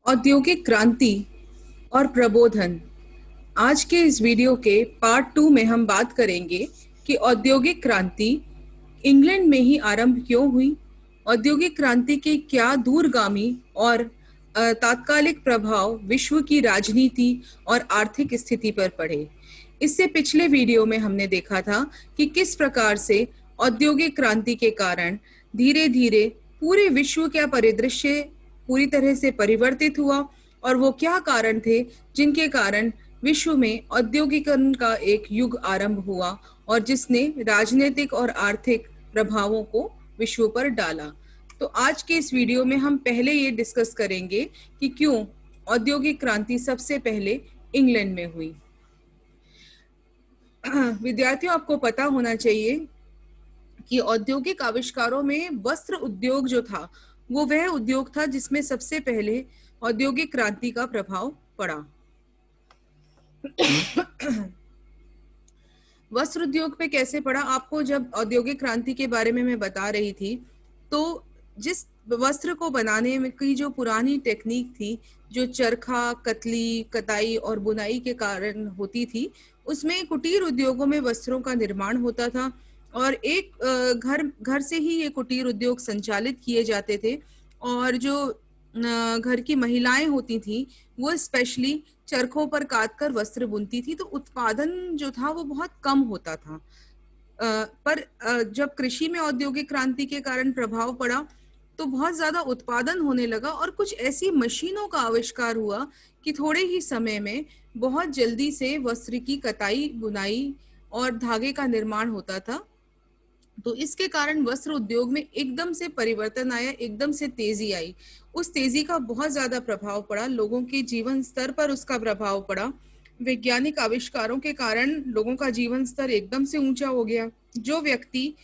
औद्योगिक क्रांति और प्रबोधन। आज के इस वीडियो के पार्ट 2 में हम बात करेंगे कि औद्योगिक क्रांति इंग्लैंड में ही आरंभ क्यों हुई, औद्योगिक क्रांति के क्या दूरगामी और तात्कालिक प्रभाव विश्व की राजनीति और आर्थिक स्थिति पर पड़े। इससे पिछले वीडियो में हमने देखा था कि किस प्रकार से औद्योगिक क्रांति के कारण धीरे धीरे पूरे विश्व का परिदृश्य पूरी तरह से परिवर्तित हुआ और वो क्या कारण थे जिनके कारण विश्व में औद्योगिकरण का एक युग आरंभ हुआ और जिसने राजनीतिक और आर्थिक प्रभावों को विश्व पर डाला। तो आज के इस वीडियो में हम पहले ये डिस्कस करेंगे कि क्यों औद्योगिक क्रांति सबसे पहले इंग्लैंड में हुई। विद्यार्थियों, आपको पता होना चाहिए कि औद्योगिक आविष्कारों में वस्त्र उद्योग जो था वो वह उद्योग था जिसमें सबसे पहले औद्योगिक क्रांति का प्रभाव पड़ा। वस्त्र उद्योग पे कैसे पड़ा? आपको जब औद्योगिक क्रांति के बारे में मैं बता रही थी तो जिस वस्त्र को बनाने में की जो पुरानी टेक्निक थी, जो चरखा, कतली, कताई और बुनाई के कारण होती थी, उसमें कुटीर उद्योगों में वस्त्रों का निर्माण होता था और एक घर से ही ये कुटीर उद्योग संचालित किए जाते थे और जो घर की महिलाएं होती थी वो स्पेशली चरखों पर काट कर वस्त्र बुनती थी। तो उत्पादन जो था वो बहुत कम होता था। पर जब कृषि में औद्योगिक क्रांति के कारण प्रभाव पड़ा तो बहुत ज्यादा उत्पादन होने लगा और कुछ ऐसी मशीनों का आविष्कार हुआ कि थोड़े ही समय में बहुत जल्दी से वस्त्र की कताई, बुनाई और धागे का निर्माण होता था। तो इसके कारण वस्त्र उद्योग में एकदम से परिवर्तन आया, एकदम से तेजी आई। उस तेजी का बहुत ज्यादा प्रभाव पड़ा, लोगों के जीवन स्तर पर उसका प्रभाव पड़ा। वैज्ञानिक आविष्कारों के कारण लोगों का जीवन स्तर एकदम से ऊंचा हो गया। जो व्यक्ति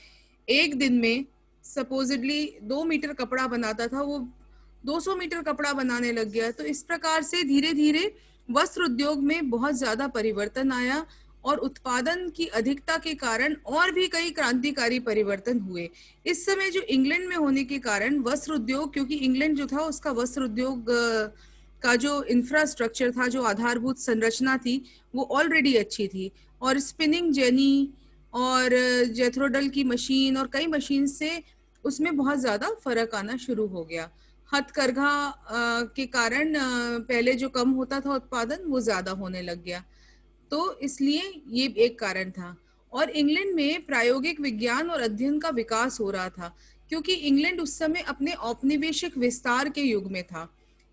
एक दिन में सपोजिटली 2 मीटर कपड़ा बनाता था वो 200 मीटर कपड़ा बनाने लग गया। तो इस प्रकार से धीरे धीरे वस्त्र उद्योग में बहुत ज्यादा परिवर्तन आया और उत्पादन की अधिकता के कारण और भी कई क्रांतिकारी परिवर्तन हुए। इस समय जो इंग्लैंड में होने के कारण वस्त्र उद्योग, क्योंकि इंग्लैंड जो था उसका वस्त्र उद्योग का जो इंफ्रास्ट्रक्चर था, जो आधारभूत संरचना थी, वो ऑलरेडी अच्छी थी और स्पिनिंग जेनी और जेथरोडल की मशीन और कई मशीन से उसमें बहुत ज्यादा फर्क आना शुरू हो गया। हथकरघा के कारण पहले जो कम होता था उत्पादन वो ज्यादा होने लग गया। तो इसलिए ये एक कारण था। और इंग्लैंड में प्रायोगिक विज्ञान और अध्ययन का विकास हो रहा था क्योंकि इंग्लैंड उस समय अपने औपनिवेशिक विस्तार के युग में था।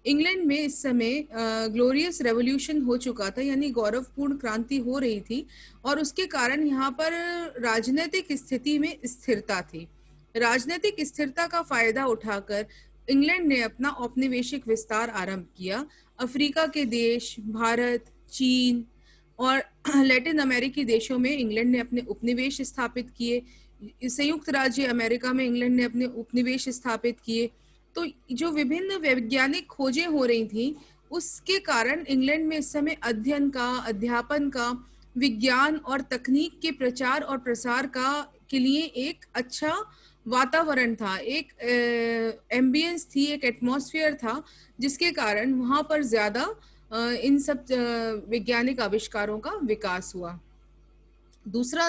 इंग्लैंड में इस समय ग्लोरियस रेवोल्यूशन हो चुका था, यानी गौरवपूर्ण क्रांति हो रही थी और उसके कारण यहाँ पर राजनीतिक स्थिति में स्थिरता थी। राजनीतिक स्थिरता का फायदा उठाकर इंग्लैंड ने अपना औपनिवेशिक विस्तार आरंभ किया। अफ्रीका के देश, भारत, चीन और लैटिन अमेरिकी देशों में इंग्लैंड ने अपने उपनिवेश स्थापित किए। संयुक्त राज्य अमेरिका में इंग्लैंड ने अपने उपनिवेश स्थापित किए। तो जो विभिन्न वैज्ञानिक खोजें हो रही थी उसके कारण इंग्लैंड में इस समय अध्ययन का, अध्यापन का, विज्ञान और तकनीक के प्रचार और प्रसार का के लिए एक अच्छा वातावरण था, एक एम्बियंस थी, एक एटमॉस्फेयर था जिसके कारण वहां पर ज्यादा इन सब वैज्ञानिक आविष्कारों का विकास हुआ।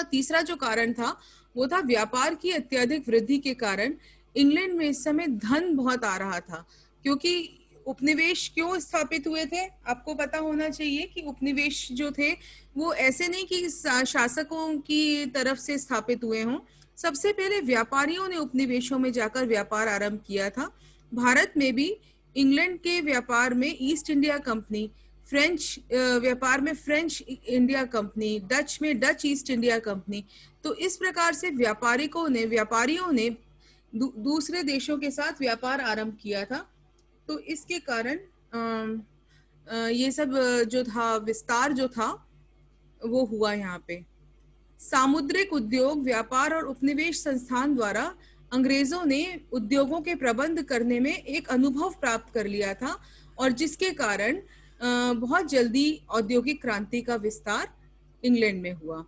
तीसरा जो कारण था वो था व्यापार की अत्यधिक वृद्धि के कारण इंग्लैंड में इस समय धन बहुत आ रहा था। क्योंकि उपनिवेश क्यों स्थापित हुए थे, आपको पता होना चाहिए कि उपनिवेश जो थे वो ऐसे नहीं कि शासकों की तरफ से स्थापित हुए हों। सबसे पहले व्यापारियों ने उपनिवेशों में जाकर व्यापार आरंभ किया था। भारत में भी इंग्लैंड के व्यापार में ईस्ट इंडिया कंपनी, फ्रेंच व्यापार में फ्रेंच इंडिया कंपनी, डच में डच ईस्ट इंडिया कंपनी। तो इस प्रकार से व्यापारियों ने दूसरे देशों के साथ व्यापार आरंभ किया था। तो इसके कारण ये सब जो था विस्तार जो था वो हुआ। यहाँ पे सामुद्रिक उद्योग, व्यापार और उपनिवेश संस्थान द्वारा अंग्रेजों ने उद्योगों के प्रबंध करने में एक अनुभव प्राप्त कर लिया था और जिसके कारण बहुत जल्दी औद्योगिक क्रांति का विस्तार इंग्लैंड में हुआ।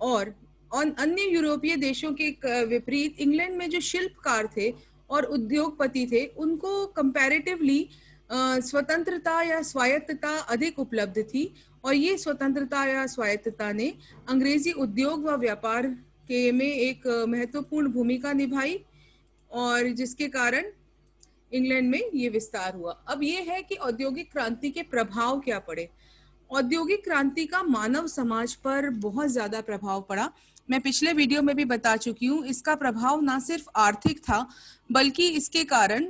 और अन्य यूरोपीय देशों के विपरीत इंग्लैंड में जो शिल्पकार थे और उद्योगपति थे उनको कंपैरेटिवली स्वतंत्रता या स्वायत्तता अधिक उपलब्ध थी और ये स्वतंत्रता या स्वायत्तता ने अंग्रेजी उद्योग व व्यापार के में एक महत्वपूर्ण भूमिका निभाई और जिसके कारण इंग्लैंड में ये विस्तार हुआ। अब ये है कि औद्योगिक क्रांति के प्रभाव क्या पड़े। औद्योगिक क्रांति का मानव समाज पर बहुत ज्यादा प्रभाव पड़ा। मैं पिछले वीडियो में भी बता चुकी हूँ, इसका प्रभाव ना सिर्फ आर्थिक था बल्कि इसके कारण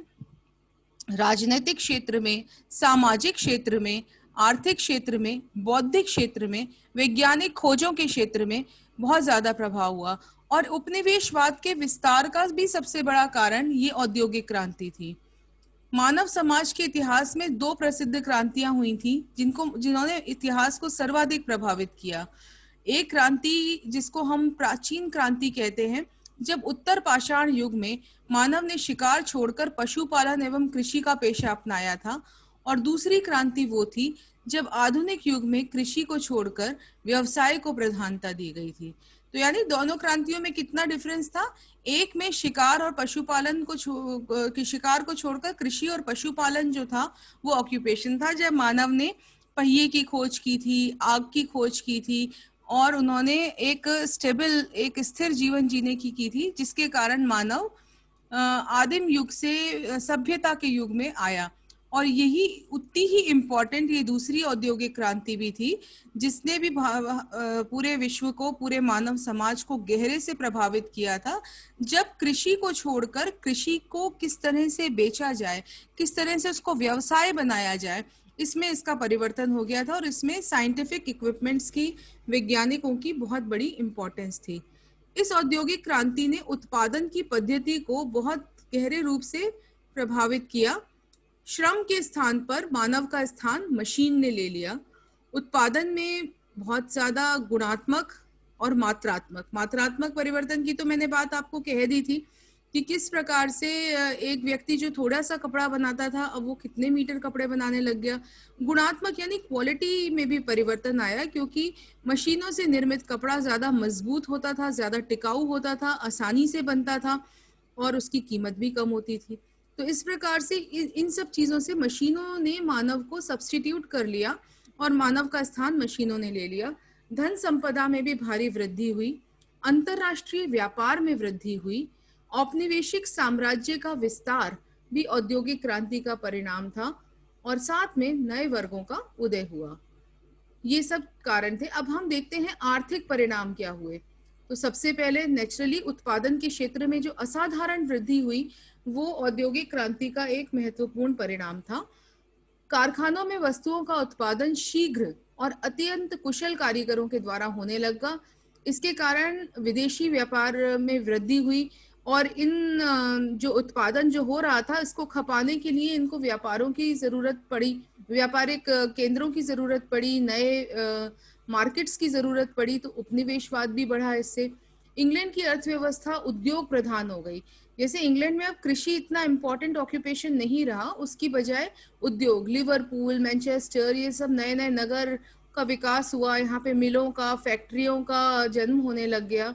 राजनीतिक क्षेत्र में, सामाजिक क्षेत्र में, आर्थिक क्षेत्र में, बौद्धिक क्षेत्र में, वैज्ञानिक खोजों के क्षेत्र में बहुत ज्यादा प्रभाव हुआ। और उपनिवेशवाद के विस्तार का भी सबसे बड़ा कारण ये औद्योगिक क्रांति थी। मानव समाज के इतिहास में दो प्रसिद्ध क्रांतियां हुई थी जिन्होंने इतिहास को सर्वाधिक प्रभावित किया। एक क्रांति जिसको हम प्राचीन क्रांति कहते हैं, जब उत्तर पाषाण युग में मानव ने शिकार छोड़कर पशुपालन एवं कृषि का पेशा अपनाया था, और दूसरी क्रांति वो थी जब आधुनिक युग में कृषि को छोड़कर व्यवसाय को प्रधानता दी गई थी। तो यानी दोनों क्रांतियों में कितना डिफरेंस था। एक में शिकार और पशुपालन को शिकार को छोड़कर कृषि और पशुपालन जो था वो ऑक्यूपेशन था, जब मानव ने पहिए की खोज की थी, आग की खोज की थी और उन्होंने एक स्थिर जीवन जीने की थी, जिसके कारण मानव आदिम युग से सभ्यता के युग में आया। और यही उतनी ही इम्पोर्टेंट ये दूसरी औद्योगिक क्रांति भी थी, जिसने भी पूरे विश्व को, पूरे मानव समाज को गहरे से प्रभावित किया था। जब कृषि को छोड़कर कृषि को किस तरह से बेचा जाए, किस तरह से उसको व्यवसाय बनाया जाए, इसमें इसका परिवर्तन हो गया था और इसमें साइंटिफिक इक्विपमेंट्स की, वैज्ञानिकों की बहुत बड़ी इम्पोर्टेंस थी। इस औद्योगिक क्रांति ने उत्पादन की पद्धति को बहुत गहरे रूप से प्रभावित किया। श्रम के स्थान पर मानव का स्थान मशीन ने ले लिया। उत्पादन में बहुत ज्यादा गुणात्मक और मात्रात्मक परिवर्तन की तो मैंने बात आपको कह दी थी कि किस प्रकार से एक व्यक्ति जो थोड़ा सा कपड़ा बनाता था अब वो कितने मीटर कपड़े बनाने लग गया। गुणात्मक यानी क्वालिटी में भी परिवर्तन आया, क्योंकि मशीनों से निर्मित कपड़ा ज्यादा मजबूत होता था, ज्यादा टिकाऊ होता था, आसानी से बनता था और उसकी कीमत भी कम होती थी। तो इस प्रकार से इन सब चीजों से मशीनों ने मानव को सब्स्टिट्यूट कर लिया और मानव का स्थान मशीनों ने ले लिया। धन संपदा में भी भारी वृद्धि हुई, अंतरराष्ट्रीय व्यापार में वृद्धि हुई, औपनिवेशिक साम्राज्य का विस्तार भी औद्योगिक क्रांति का परिणाम था और साथ में नए वर्गों का उदय हुआ। ये सब कारण थे। अब हम देखते हैं आर्थिक परिणाम क्या हुए। तो सबसे पहले नेचुरली उत्पादन के क्षेत्र में जो असाधारण वृद्धि हुई वो औद्योगिक क्रांति का एक महत्वपूर्ण परिणाम था। कारखानों में वस्तुओं का उत्पादन शीघ्र और अत्यंत कुशल कारीगरों के द्वारा होने लगा। इसके कारण विदेशी व्यापार में वृद्धि हुई और इन जो उत्पादन जो हो रहा था इसको खपाने के लिए इनको व्यापारों की जरूरत पड़ी, व्यापारिक केंद्रों की जरूरत पड़ी, नए मार्केट्स की जरूरत पड़ी। तो उपनिवेशवाद भी बढ़ा इससे। इंग्लैंड की अर्थव्यवस्था उद्योग प्रधान हो गई। जैसे इंग्लैंड में अब कृषि इतना इम्पोर्टेंट ऑक्यूपेशन नहीं रहा, उसकी बजाय उद्योग, लिवरपूल, मैनचेस्टर, ये सब नए नए नगर का विकास हुआ। यहाँ पे मिलों का, फैक्ट्रियों का जन्म होने लग गया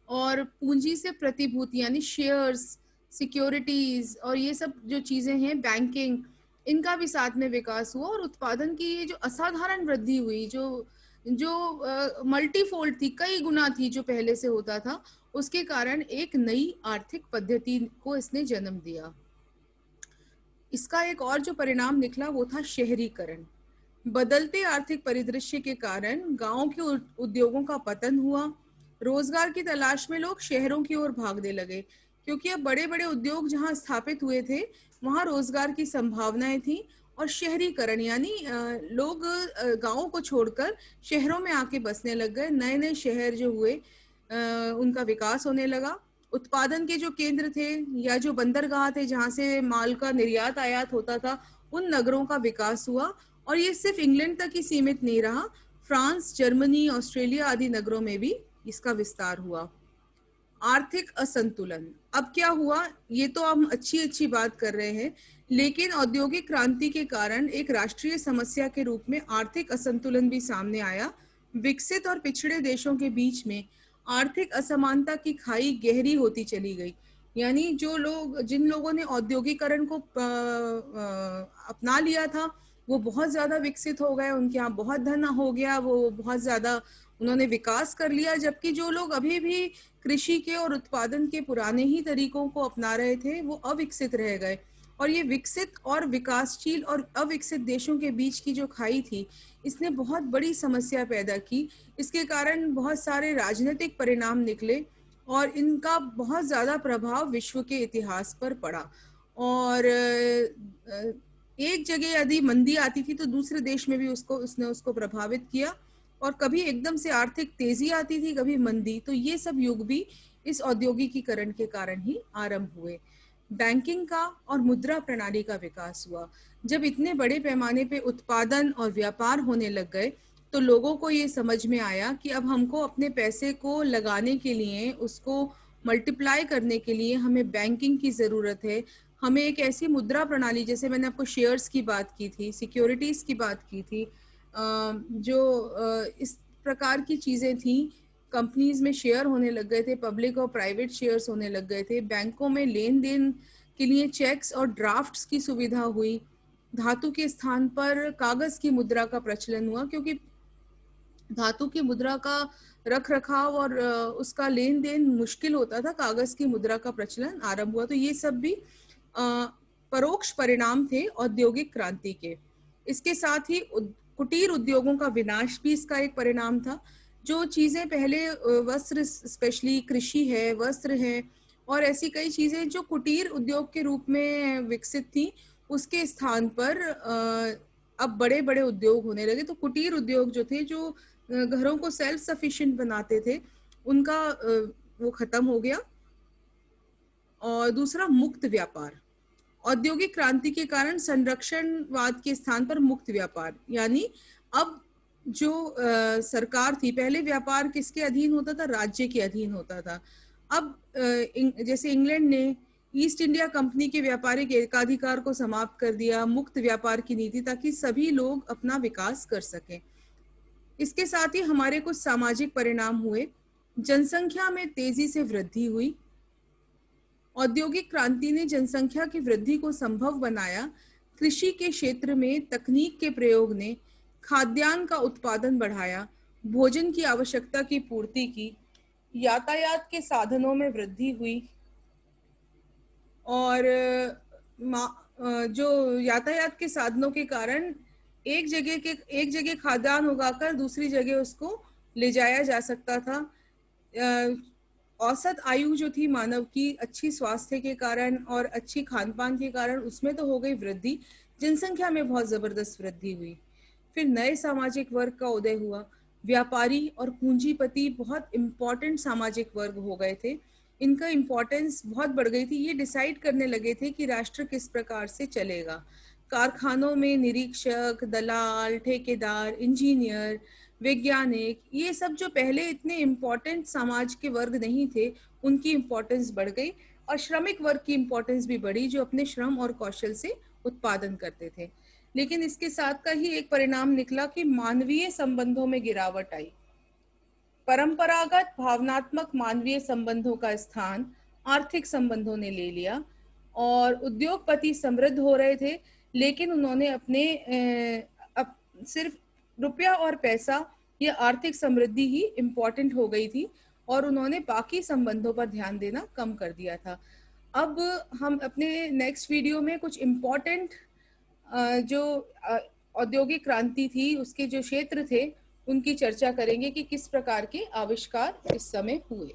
और पूंजी से प्रतिभूति यानी शेयर्स, सिक्योरिटीज और ये सब जो चीजें हैं, बैंकिंग, इनका भी साथ में विकास हुआ। और उत्पादन की ये जो असाधारण वृद्धि हुई, जो मल्टीफोल्ड थी, कई गुना थी जो पहले से होता था, उसके कारण एक नई आर्थिक पद्धति को इसने जन्म दिया। इसका एक और जो परिणाम निकला वो था शहरीकरण। बदलते आर्थिक परिदृश्य के कारण गांवों के उद्योगों का पतन हुआ। रोजगार की तलाश में लोग शहरों की ओर भागने लगे, क्योंकि अब बड़े बड़े उद्योग जहां स्थापित हुए थे वहां रोजगार की संभावनाएं थी। और शहरीकरण यानी लोग गांवों को छोड़कर शहरों में आके बसने लग गए। नए नए शहर जो हुए उनका विकास होने लगा। उत्पादन के जो केंद्र थे या जो बंदरगाह थे जहां से माल का निर्यात आयात होता था, उन नगरों का विकास हुआ। और ये सिर्फ इंग्लैंड तक ही सीमित नहीं रहा, फ्रांस, जर्मनी, ऑस्ट्रेलिया आदि नगरों में भी इसका विस्तार हुआ। आर्थिक असंतुलन, अब क्या हुआ, ये तो हम अच्छी बात कर रहे हैं, लेकिन औद्योगिक क्रांति के कारण एक राष्ट्रीय समस्या के रूप में आर्थिक असंतुलन भी सामने आया। विकसित और पिछड़े देशों के बीच में आर्थिक असमानता की खाई गहरी होती चली गई। यानी जिन लोगों ने औद्योगिकरण को अपना लिया था वो बहुत ज्यादा विकसित हो गए, उनके यहाँ बहुत धन हो गया, वो बहुत ज्यादा उन्होंने विकास कर लिया, जबकि जो लोग अभी भी कृषि के और उत्पादन के पुराने ही तरीकों को अपना रहे थे वो अविकसित रह गए। और ये विकसित और विकासशील और अविकसित देशों के बीच की जो खाई थी, इसने बहुत बड़ी समस्या पैदा की। इसके कारण बहुत सारे राजनीतिक परिणाम निकले और इनका बहुत ज्यादा प्रभाव विश्व के इतिहास पर पड़ा। और एक जगह यदि मंदी आती थी तो दूसरे देश में भी उसने उसको प्रभावित किया, और कभी एकदम से आर्थिक तेजी आती थी, कभी मंदी। तो ये सब युग भी इस औद्योगिकीकरण के कारण ही आरंभ हुए। बैंकिंग का और मुद्रा प्रणाली का विकास हुआ। जब इतने बड़े पैमाने पे उत्पादन और व्यापार होने लग गए तो लोगों को ये समझ में आया कि अब हमको अपने पैसे को लगाने के लिए, उसको मल्टीप्लाई करने के लिए हमें बैंकिंग की ज़रूरत है। हमें एक ऐसी मुद्रा प्रणाली, जैसे मैंने आपको शेयर्स की बात की थी, सिक्योरिटीज़ की बात की थी, जो इस प्रकार की चीज़ें थी। कंपनीज में शेयर होने लग गए थे, पब्लिक और प्राइवेट शेयर्स होने लग गए थे। बैंकों में लेन देन के लिए चेक्स और ड्राफ्ट्स की सुविधा हुई। धातु के स्थान पर कागज की मुद्रा का प्रचलन हुआ, क्योंकि धातु की मुद्रा का रख रखाव और उसका लेन देन मुश्किल होता था। कागज की मुद्रा का प्रचलन आरंभ हुआ। तो ये सब भी परोक्ष परिणाम थे औद्योगिक क्रांति के। इसके साथ ही कुटीर उद्योगों का विनाश भी इसका एक परिणाम था। जो चीजें पहले वस्त्र, स्पेशली कृषि है, वस्त्र है और ऐसी कई चीजें जो कुटीर उद्योग के रूप में विकसित थी, उसके स्थान पर अब बड़े बड़े उद्योग होने लगे। तो कुटीर उद्योग जो थे, जो घरों को सेल्फ सफिशिएंट बनाते थे, उनका वो खत्म हो गया। और दूसरा, मुक्त व्यापार। औद्योगिक क्रांति के कारण संरक्षणवाद के स्थान पर मुक्त व्यापार, यानी अब जो सरकार थी, पहले व्यापार किसके अधीन होता था? राज्य के अधीन होता था। अब जैसे इंग्लैंड ने ईस्ट इंडिया कंपनी के व्यापारिक एकाधिकार को समाप्त कर दिया, मुक्त व्यापार की नीति, ताकि सभी लोग अपना विकास कर सकें। इसके साथ ही हमारे कुछ सामाजिक परिणाम हुए। जनसंख्या में तेजी से वृद्धि हुई। औद्योगिक क्रांति ने जनसंख्या की वृद्धि को संभव बनाया। कृषि के क्षेत्र में तकनीक के प्रयोग ने खाद्यान्न का उत्पादन बढ़ाया, भोजन की आवश्यकता की पूर्ति की, यातायात के साधनों में वृद्धि हुई। और जो यातायात के साधनों के कारण एक जगह खाद्यान्न उगाकर दूसरी जगह उसको ले जाया जा सकता था। औसत आयु जो थी मानव की, अच्छी स्वास्थ्य के कारण और अच्छी खान पान के कारण, उसमें तो हो गई वृद्धि। जनसंख्या में बहुत जबरदस्त वृद्धि हुई। फिर नए सामाजिक वर्ग का उदय हुआ। व्यापारी और पूंजीपति बहुत इंपॉर्टेंट सामाजिक वर्ग हो गए थे। इनका इम्पोर्टेंस बहुत बढ़ गई थी। ये डिसाइड करने लगे थे कि राष्ट्र किस प्रकार से चलेगा। कारखानों में निरीक्षक, दलाल, ठेकेदार, इंजीनियर, वैज्ञानिक, ये सब जो पहले इतने इम्पोर्टेंट समाज के वर्ग नहीं थे, उनकी इम्पोर्टेंस बढ़ गई। और श्रमिक वर्ग की इम्पोर्टेंस भी बढ़ी, जो अपने श्रम और कौशल से उत्पादन करते थे। लेकिन इसके साथ का ही एक परिणाम निकला कि मानवीय संबंधों में गिरावट आई। परंपरागत भावनात्मक मानवीय संबंधों का स्थान आर्थिक संबंधों ने ले लिया। और उद्योगपति समृद्ध हो रहे थे, लेकिन उन्होंने सिर्फ रुपया और पैसा, ये आर्थिक समृद्धि ही इम्पोर्टेंट हो गई थी, और उन्होंने बाकी संबंधों पर ध्यान देना कम कर दिया था। अब हम अपने नेक्स्ट वीडियो में कुछ इम्पोर्टेंट जो औद्योगिक क्रांति थी, उसके जो क्षेत्र थे, उनकी चर्चा करेंगे कि किस प्रकार के आविष्कार इस समय हुए।